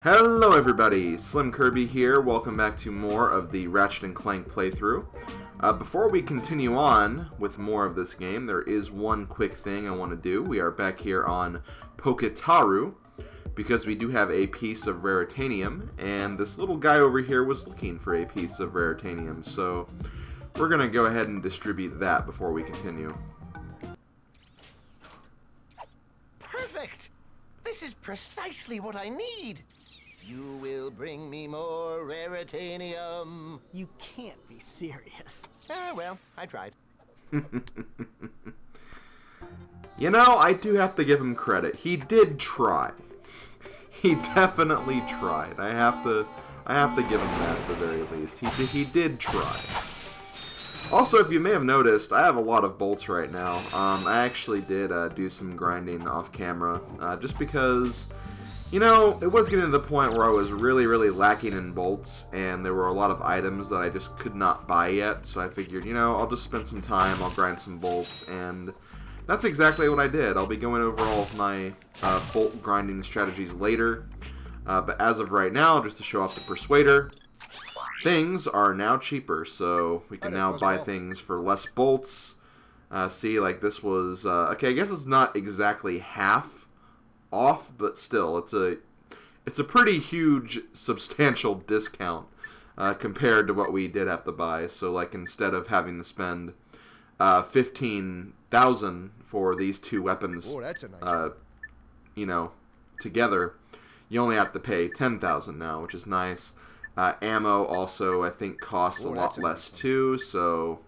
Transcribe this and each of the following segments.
Hello everybody, SlimKirby here. Welcome back to more of the Ratchet Clank playthrough. Before we continue on with more of this game, there is one quick thing I want to do. We are back here on Poketaru, because we do have a piece of Raritanium, and this little guy over here was looking for a piece of Raritanium, so we're going to go ahead and distribute that before we continue. Perfect! This is precisely what I need! You will bring me more Raritanium. You can't be serious. Well, I tried. You know, I do have to give him credit. He did try. He definitely tried. I have to give him that at the very least. He did try. Also, if you may have noticed, I have a lot of bolts right now. I actually did do some grinding off camera, just because, you know, it was getting to the point where I was really lacking in bolts, and there were a lot of items that I just could not buy yet, so I figured, you know, I'll just spend some time, I'll grind some bolts, and that's exactly what I did. I'll be going over all of my bolt grinding strategies later, but as of right now, just to show off the Persuader, things are now cheaper, so we can now buy things for less bolts. See, like this was, okay, I guess it's not exactly half off, but still, it's a pretty huge, substantial discount compared to what we did have to buy. So, like, instead of having to spend 15,000 for these two weapons, That's a nice you know, together, you only have to pay 10,000 now, which is nice. Ammo also, I think, costs a lot less too, so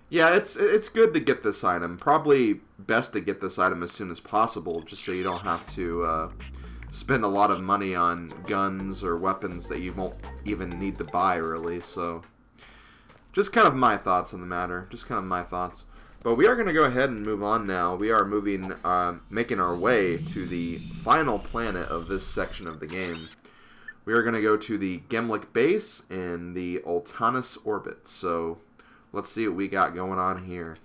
yeah, it's good to get this item. Probably best to get this item as soon as possible, just so you don't have to spend a lot of money on guns or weapons that you won't even need to buy, really. So, just kind of my thoughts on the matter. Just kind of my thoughts. But we are going to go ahead and move on now. We are making our way to the final planet of this section of the game. We are going to go to the Gemlik Base in the Ultanus orbit. So, let's see what we got going on here.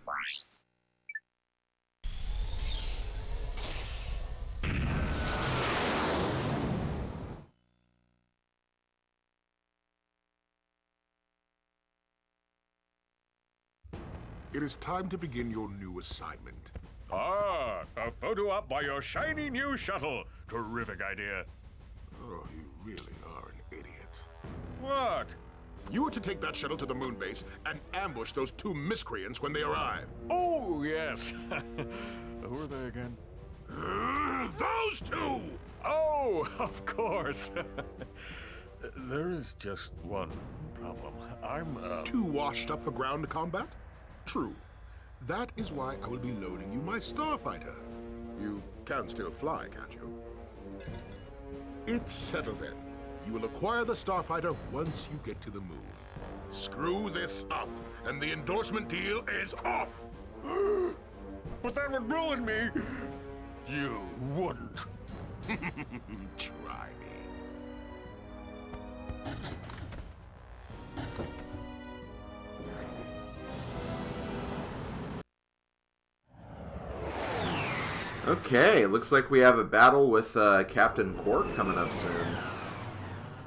It is time to begin your new assignment. Ah, a photo op by your shiny new shuttle. Terrific idea. Oh, you really are an idiot. What? You are to take that shuttle to the moon base and ambush those two miscreants when they arrive. Oh, yes. Who are they again? Those two! Oh, of course. There is just one problem. I'm, Too washed up for ground combat? True. That is why I will be loaning you my starfighter. You can still fly, can't you? It's settled then. You will acquire the starfighter once you get to the moon. Screw this up, and the endorsement deal is off! But that would ruin me. You wouldn't. Try me. Okay, looks like we have a battle with Captain Qwark coming up soon.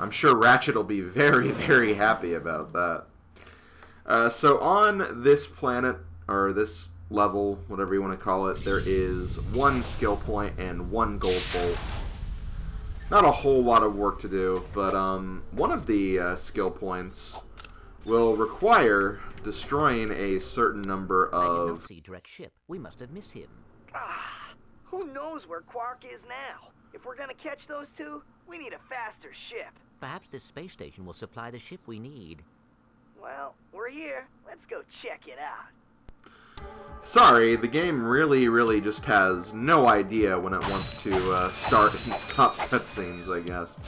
I'm sure Ratchet will be very happy about that. So on this planet, or this level, whatever you want to call it, there is one skill point and one gold bolt. Not a whole lot of work to do, but one of the skill points will require destroying a certain number I did of... not see Drek's ship. We must have missed him. Who knows where Qwark is now? If we're gonna catch those two, we need a faster ship. Perhaps this space station will supply the ship we need. Well, we're here. Let's go check it out. Sorry, the game really just has no idea when it wants to start and stop cutscenes, I guess.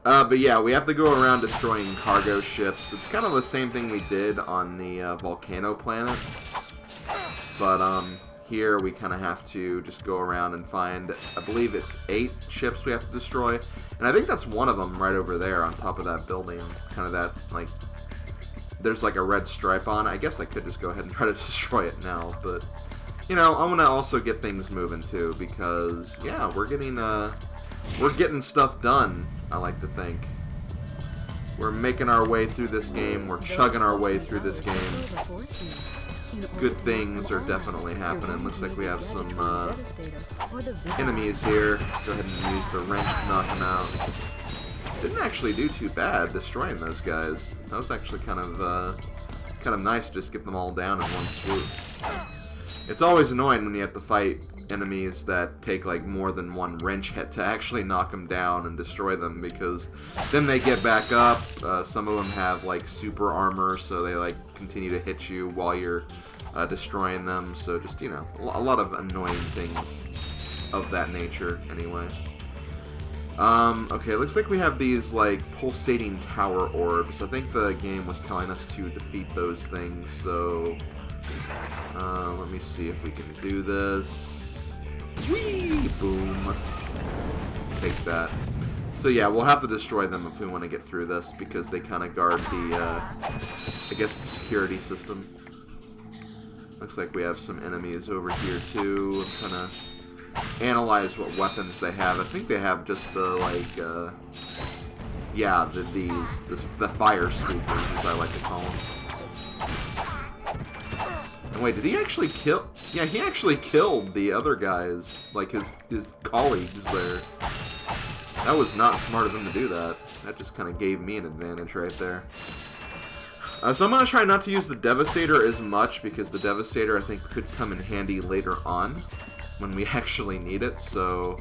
But yeah, we have to go around destroying cargo ships. It's kind of the same thing we did on the Volcano planet. But here we kind of have to just go around and find, I believe it's 8 ships we have to destroy. And I think that's one of them right over there on top of that building. Kind of that, like, there's like a red stripe on. I guess I could just go ahead and try to destroy it now. But, you know, I'm going to also get things moving too. Because, yeah, we're getting we're getting stuff done, I like to think. We're making our way through this game. We're chugging our way through this game. Good things are definitely happening. Looks like we have some enemies here. Go ahead and use the wrench to knock them out. Didn't actually do too bad destroying those guys. That was actually kind of nice to just get them all down in one swoop. It's always annoying when you have to fight enemies that take like more than one wrench hit to actually knock them down and destroy them, because then they get back up. Some of them have like super armor, so they like continue to hit you while you're destroying them. So just, you know, a lot of annoying things of that nature anyway. Okay, looks like we have these like pulsating tower orbs. I think the game was telling us to defeat those things, so let me see if we can do this. Whee! Boom. Take that. So yeah, we'll have to destroy them if we want to get through this, because they kind of guard the, I guess, the security system. Looks like we have some enemies over here too. I'm trying to analyze what weapons they have. I think they have just the, like, yeah, the fire sweepers, as I like to call them. And wait, did he actually kill? Yeah, he actually killed the other guys, like his colleagues there. That was not smart of him to do that. That just kind of gave me an advantage right there. So I'm going to try not to use the Devastator as much, because the Devastator I think could come in handy later on when we actually need it. So,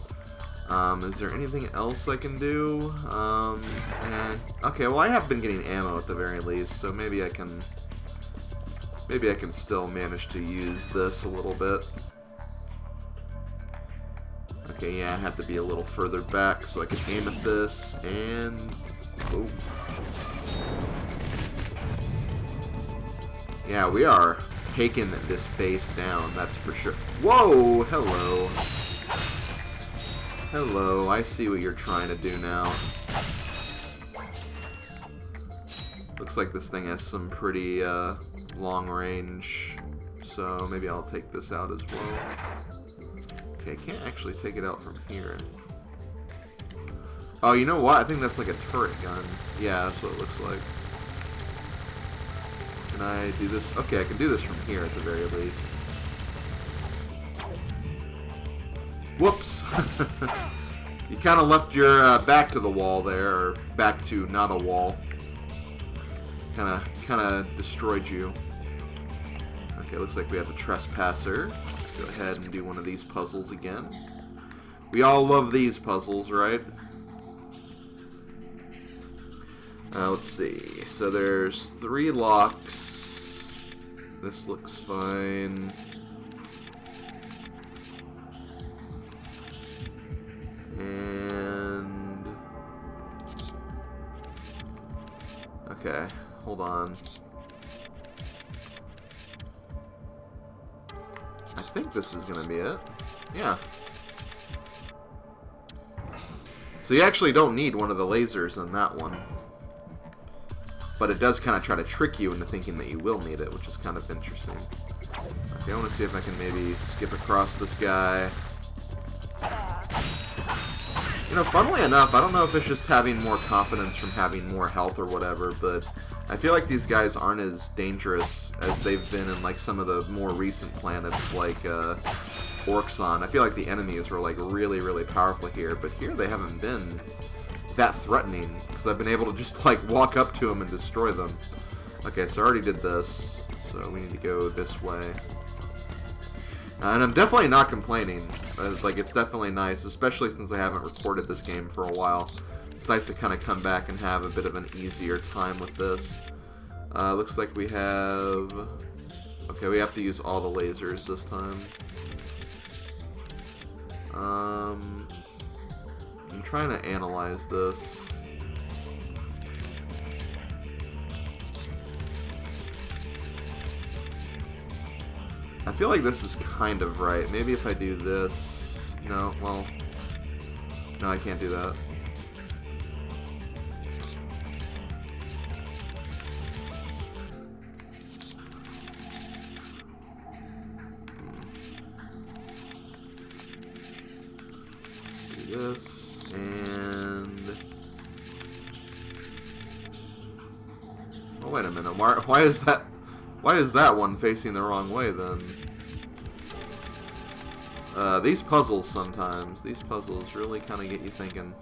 is there anything else I can do? Okay, well I have been getting ammo at the very least, so maybe I can still manage to use this a little bit. Okay, yeah, I have to be a little further back so I can aim at this, and... oh. Yeah, we are taking this base down, that's for sure. Whoa! Hello. Hello, I see what you're trying to do now. Looks like this thing has some pretty, long range, so maybe I'll take this out as well. Okay, can't actually take it out from here. Oh, you know what? I think that's like a turret gun. Yeah, that's what it looks like. Can I do this? Okay, I can do this from here at the very least. Whoops! You kind of left your back to the wall there, or back to not a wall. Kind of destroyed you. Okay, looks like we have a trespasser. Let's go ahead and do one of these puzzles again. We all love these puzzles, right? Let's see. So there's 3 locks. This looks fine. And... okay, hold on. I think this is gonna be it. Yeah. So you actually don't need one of the lasers on that one. But it does kind of try to trick you into thinking that you will need it, which is kind of interesting. Okay, I want to see if I can maybe skip across this guy. You know, funnily enough, I don't know if it's just having more confidence from having more health or whatever, but I feel like these guys aren't as dangerous as they've been in like some of the more recent planets, like Orxon. I feel like the enemies were like really, really powerful here, but here they haven't been that threatening, because I've been able to just like walk up to them and destroy them. Okay, so I already did this, so we need to go this way. And I'm definitely not complaining. Like, it's definitely nice, especially since I haven't recorded this game for a while. It's nice to kind of come back and have a bit of an easier time with this. Looks like we have... okay, we have to use all the lasers this time. I'm trying to analyze this. I feel like this is kind of right. Maybe if I do this... no, well... no, I can't do that. Let's do this, wait a minute. Why is that one facing the wrong way then? These puzzles sometimes. These puzzles really kind of get you thinking.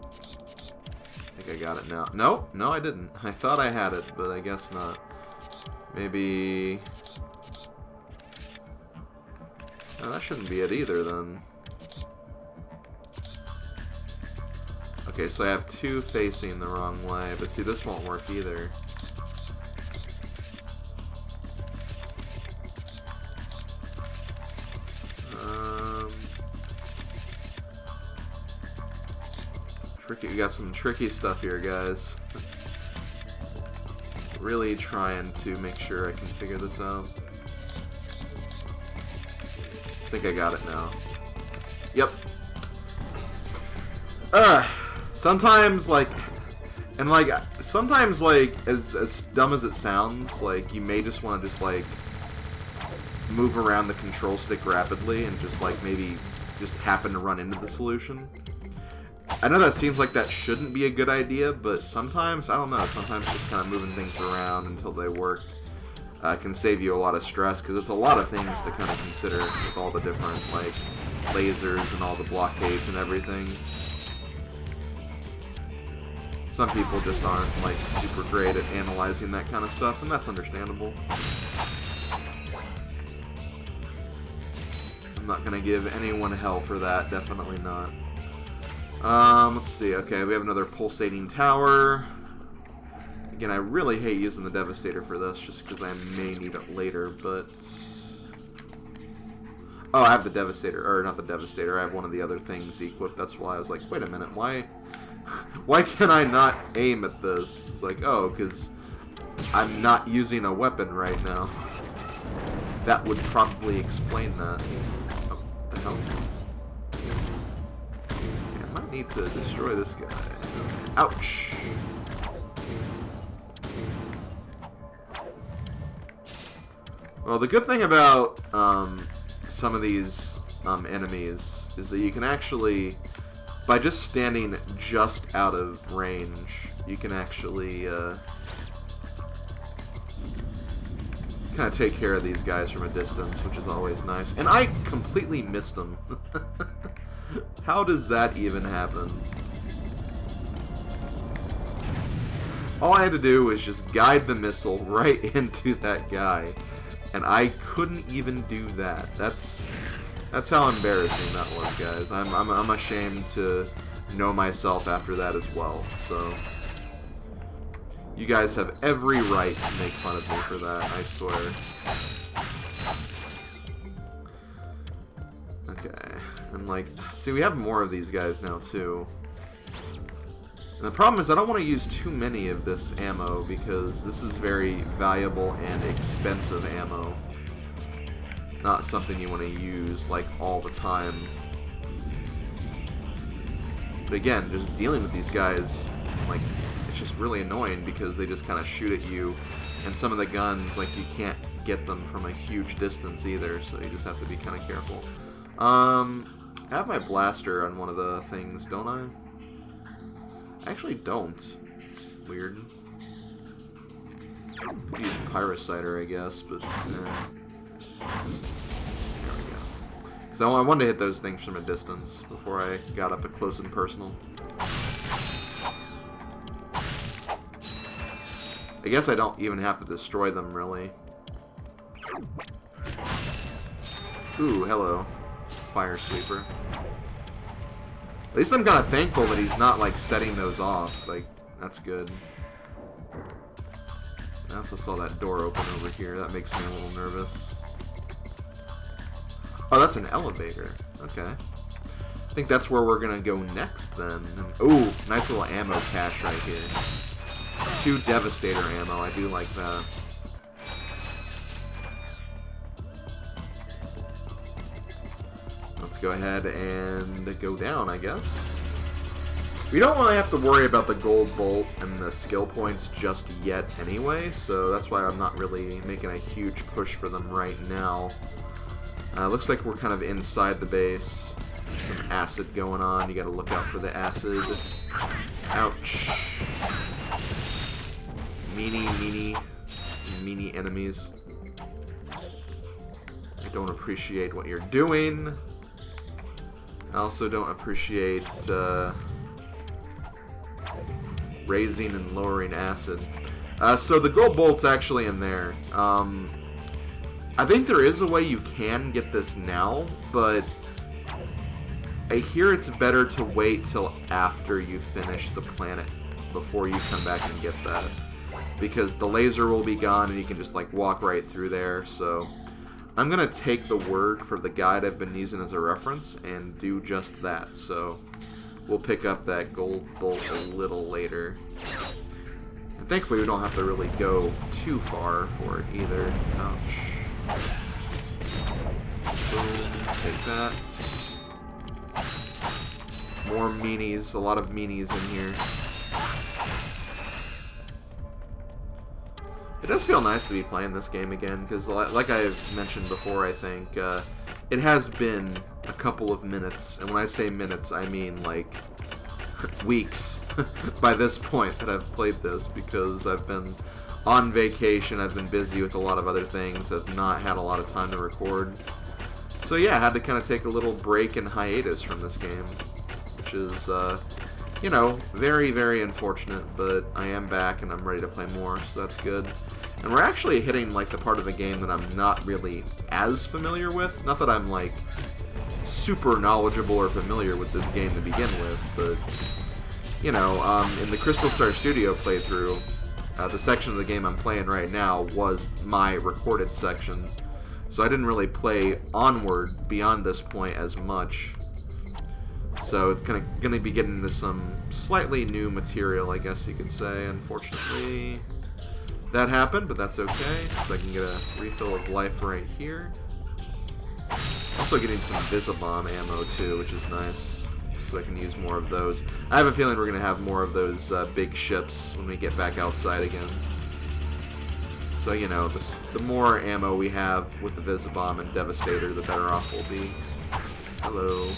I think I got it now. No, I didn't. I thought I had it, but I guess not. Maybe... No, that shouldn't be it either, then. Okay, so I have two facing the wrong way, but see, this won't work either. Tricky. We got some tricky stuff here, guys. Really trying to make sure I can figure this out. I think I got it now. Yep. Sometimes, like, sometimes, like, as dumb as it sounds, like, you may just want to just, like, move around the control stick rapidly and just, like, maybe just happen to run into the solution. I know that seems like that shouldn't be a good idea, but sometimes, I don't know, sometimes just kind of moving things around until they work can save you a lot of stress, because it's a lot of things to kind of consider with all the different, like, lasers and all the blockades and everything. Some people just aren't, like, super great at analyzing that kind of stuff, and that's understandable. I'm not going to give anyone hell for that, definitely not. Let's see, okay, we have another pulsating tower. Again, I really hate using the Devastator for this, just because I may need it later, but... Oh, I have the Devastator, or not the Devastator, I have one of the other things equipped. That's why I was like, wait a minute, why can I not aim at this? It's like, oh, because I'm not using a weapon right now. That would probably explain that. Oh, what the hell? I might need to destroy this guy. Ouch! Well, the good thing about some of these enemies is that you can actually, by just standing just out of range, you can actually kind of take care of these guys from a distance, which is always nice. And I completely missed them. How does that even happen? All I had to do was just guide the missile right into that guy. And I couldn't even do that. That's how embarrassing that was, guys. I'm ashamed to know myself after that as well. So you guys have every right to make fun of me for that, I swear. Okay. And like, see, we have more of these guys now too. And the problem is I don't want to use too many of this ammo because this is very valuable and expensive ammo. Not something you want to use like all the time. But again, just dealing with these guys, like, it's just really annoying because they just kind of shoot at you. And some of the guns, like, you can't get them from a huge distance either, so you just have to be kind of careful. I have my blaster on one of the things, don't I? I actually don't. It's weird. Could use Pyrocider, I guess, but there we go. Because I wanted to hit those things from a distance before I got up close and personal. I guess I don't even have to destroy them, really. Ooh, hello. Fire Sweeper. At least I'm kind of thankful that he's not, like, setting those off. Like, that's good. I also saw that door open over here. That makes me a little nervous. Oh, that's an elevator. Okay. I think that's where we're gonna go next, then. Ooh, nice little ammo cache right here. 2 Devastator ammo. I do like that. Let's go ahead and go down, I guess. We don't really have to worry about the gold bolt and the skill points just yet anyway, so that's why I'm not really making a huge push for them right now. Looks like we're kind of inside the base. There's some acid going on. You gotta look out for the acid. Ouch. meanie enemies. I don't appreciate what you're doing. I also don't appreciate raising and lowering acid. So the gold bolt's actually in there. I think there is a way you can get this now, but I hear it's better to wait till after you finish the planet before you come back and get that. Because the laser will be gone and you can just like walk right through there, so I'm gonna take the word for the guide I've been using as a reference and do just that. So we'll pick up that gold bolt a little later. And thankfully we don't have to really go too far for it either. Ouch. Boom, take that. More meanies, a lot of meanies in here. It does feel nice to be playing this game again, because like I've mentioned before, I think, it has been a couple of minutes, and when I say minutes, I mean like weeks by this point that I've played this, because I've been on vacation, I've been busy with a lot of other things, I've not had a lot of time to record. So yeah, I had to kind of take a little break and hiatus from this game, which is, you know, very, very unfortunate, but I am back and I'm ready to play more, so that's good. And we're actually hitting, like, the part of the game that I'm not really as familiar with. Not that I'm, like, super knowledgeable or familiar with this game to begin with, but, you know, in the Crystal Star Studio playthrough, the section of the game I'm playing right now was my recorded section, so I didn't really play onward beyond this point as much. So it's kind of going to be getting into some slightly new material, I guess you could say. Unfortunately, that happened, but that's okay, so I can get a refill of life right here. Also getting some Visibomb ammo too, which is nice, so I can use more of those. I have a feeling we're going to have more of those big ships when we get back outside again. So, you know, the more ammo we have with the Visibomb and Devastator, the better off we'll be. Hello.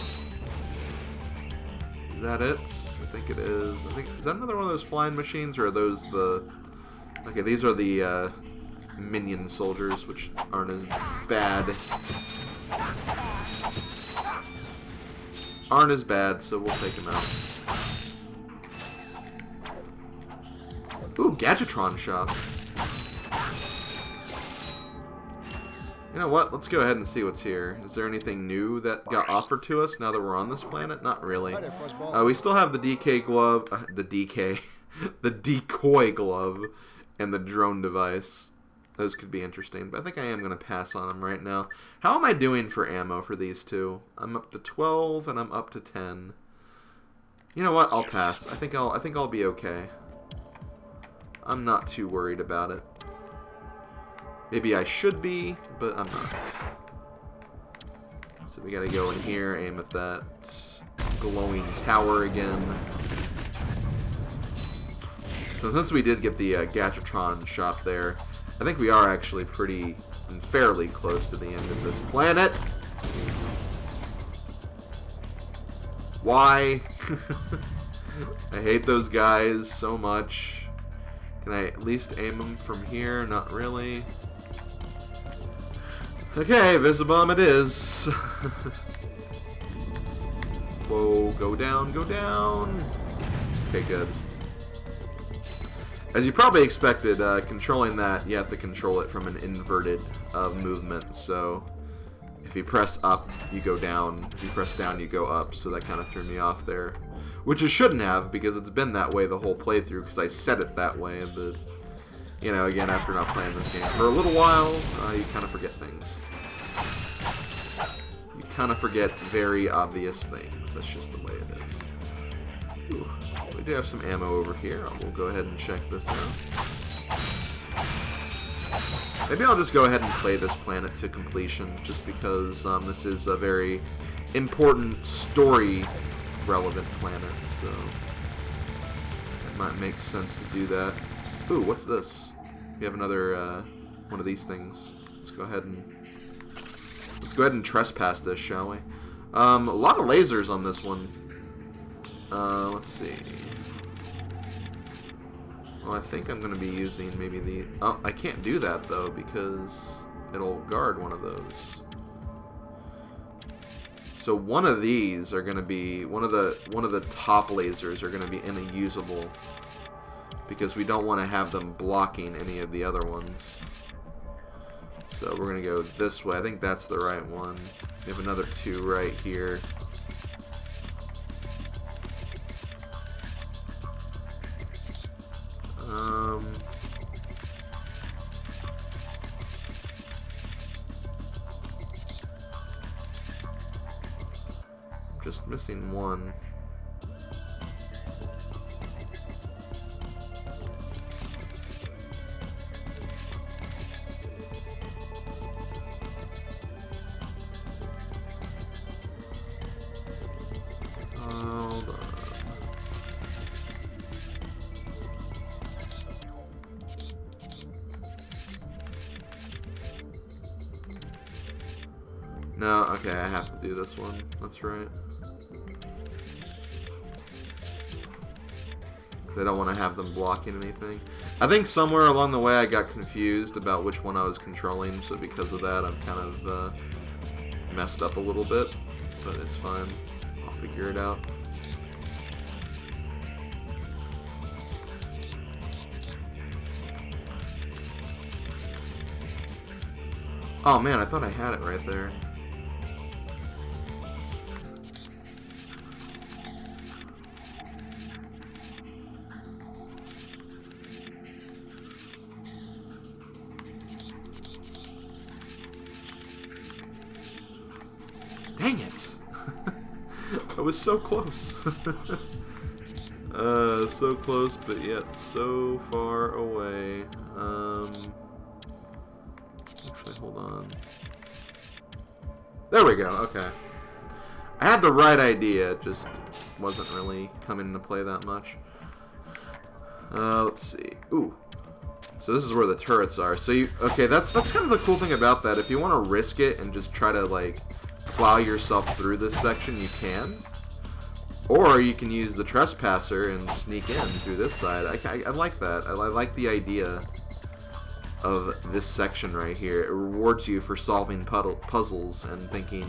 Is that it? I think it is. Is that another one of those flying machines, or are those the... Okay, these are the minion soldiers, which aren't as bad. Aren't as bad, so we'll take them out. Ooh, Gadgetron shop. You know what? Let's go ahead and see what's here. Is there anything new that got offered to us now that we're on this planet? Not really. We still have the DK glove, the decoy glove, and the drone device. Those could be interesting, but I think I am going to pass on them right now. How am I doing for ammo for these two? I'm up to 12 and I'm up to 10. You know what? I'll pass. I think I'll be okay. I'm not too worried about it. Maybe I should be, but I'm not. So we gotta go in here, aim at that glowing tower again. So since we did get the Gadgetron shop there, I think we are actually pretty and fairly close to the end of this planet. Why? I hate those guys so much. Can I at least aim them from here? Not really. Okay, Visibomb it is. Whoa, go down, go down. Okay, good. As you probably expected, controlling that, you have to control it from an inverted movement. So if you press up, you go down. If you press down, you go up. So that kind of threw me off there. Which it shouldn't have, because it's been that way the whole playthrough, because I set it that way. But, you know, again, after not playing this game for a little while, you kind of forget things. You kind of forget very obvious things. That's just the way it is. Ooh, we do have some ammo over here. We'll go ahead and check this out. Maybe I'll just go ahead and play this planet to completion, just because this is a very important story-relevant planet, so it might make sense to do that. Ooh, what's this? We have another one of these things. Let's go ahead and trespass this, shall we? A lot of lasers on this one. Let's see. Well, I think I'm going to be using maybe the... Oh, I can't do that, though, because it'll guard one of those. So one of these are going to be... One of the top lasers are going to be unusable, because we don't want to have them blocking any of the other ones. So we're going to go this way. I think that's the right one. We have another 2 right here. Just missing one. Hold on. No, okay, I have to do this one. That's right. I don't want to have them blocking anything. I think somewhere along the way I got confused about which one I was controlling, so because of that I'm kind of messed up a little bit, but it's fine. I'll figure it out. Oh man, I thought I had it right there. Dang it! I was so close. So close, but yet so far away. Actually, hold on. There we go, okay. I had the right idea, it just wasn't really coming into play that much. Let's see. Ooh. So this is where the turrets are. So you, okay, that's kind of the cool thing about that. If you want to risk it and just try to, like, plow yourself through this section, you can. Or you can use the trespasser and sneak in through this side. I like that. I like the idea of this section right here. It rewards you for solving puzzles and thinking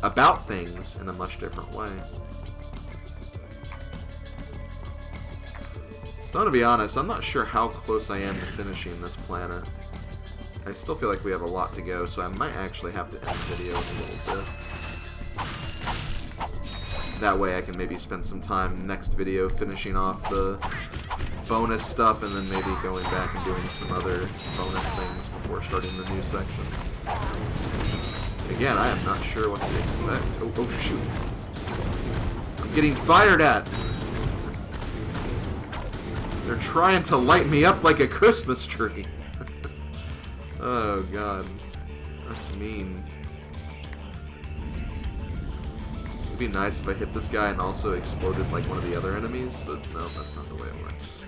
about things in a much different way. So to be honest, I'm not sure how close I am to finishing this planet. I still feel like we have a lot to go, so I might actually have to end the video in a little bit. That way I can maybe spend some time next video finishing off the bonus stuff and then maybe going back and doing some other bonus things before starting the new section. Again, I am not sure what to expect. Oh shoot. I'm getting fired at! They're trying to light me up like a Christmas tree. Oh god. That's mean. It'd be nice if I hit this guy and also exploded like one of the other enemies, but no, that's not the way it works.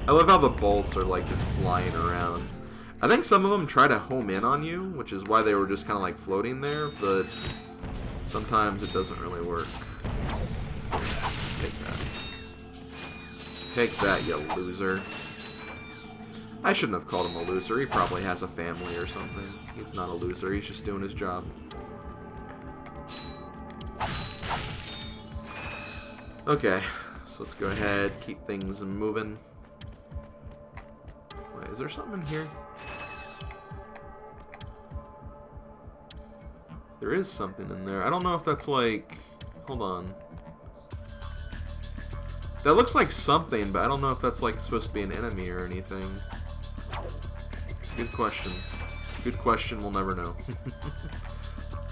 I love how the bolts are like just flying around. I think some of them try to home in on you, which is why they were just kind of like floating there, but sometimes it doesn't really work. Take that. Take that, you loser. I shouldn't have called him a loser. He probably has a family or something. He's not a loser. He's just doing his job. Okay, so let's go ahead, keep things moving. Wait, is there something in here? There is something in there. I don't know if that's like... Hold on. That looks like something, but I don't know if that's like supposed to be an enemy or anything. It's a good question. Good question, we'll never know.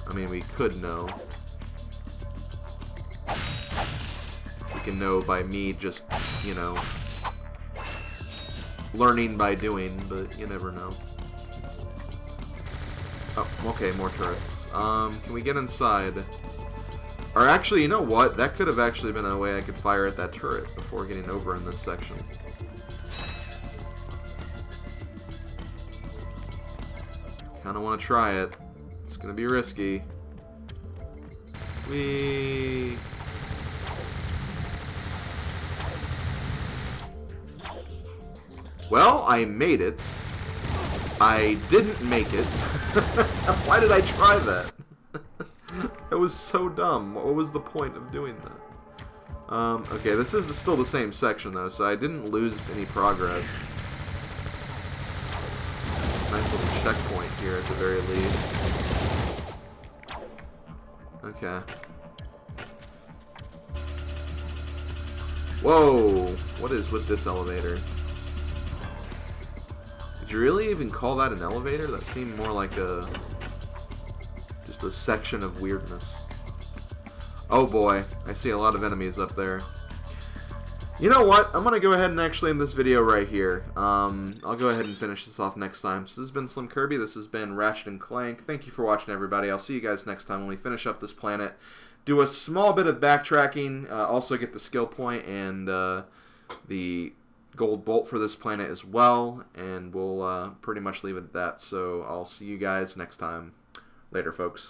I mean, we could know. We can know by me just, you know, learning by doing, but you never know. Oh, okay, more turrets. Can we get inside? Or actually, you know what? That could have actually been a way I could fire at that turret before getting over in this section. Kinda wanna try it. It's gonna be risky. Whee! Well, I made it. I didn't make it. Why did I try that? That was so dumb. What was the point of doing that? Okay, this is still the same section, though, so I didn't lose any progress. Nice little checkpoint here, at the very least. Okay. Whoa! What is with this elevator? Did you really even call that an elevator? That seemed more like just a section of weirdness. Oh boy, I see a lot of enemies up there. You know what? I'm gonna go ahead and actually end this video right here. I'll go ahead and finish this off next time. So this has been SlimKirby. This has been Ratchet Clank. Thank you for watching, everybody. I'll see you guys next time when we finish up this planet. Do a small bit of backtracking. Also get the skill point and the gold bolt for this planet as well. And we'll pretty much leave it at that. So I'll see you guys next time. Later, folks.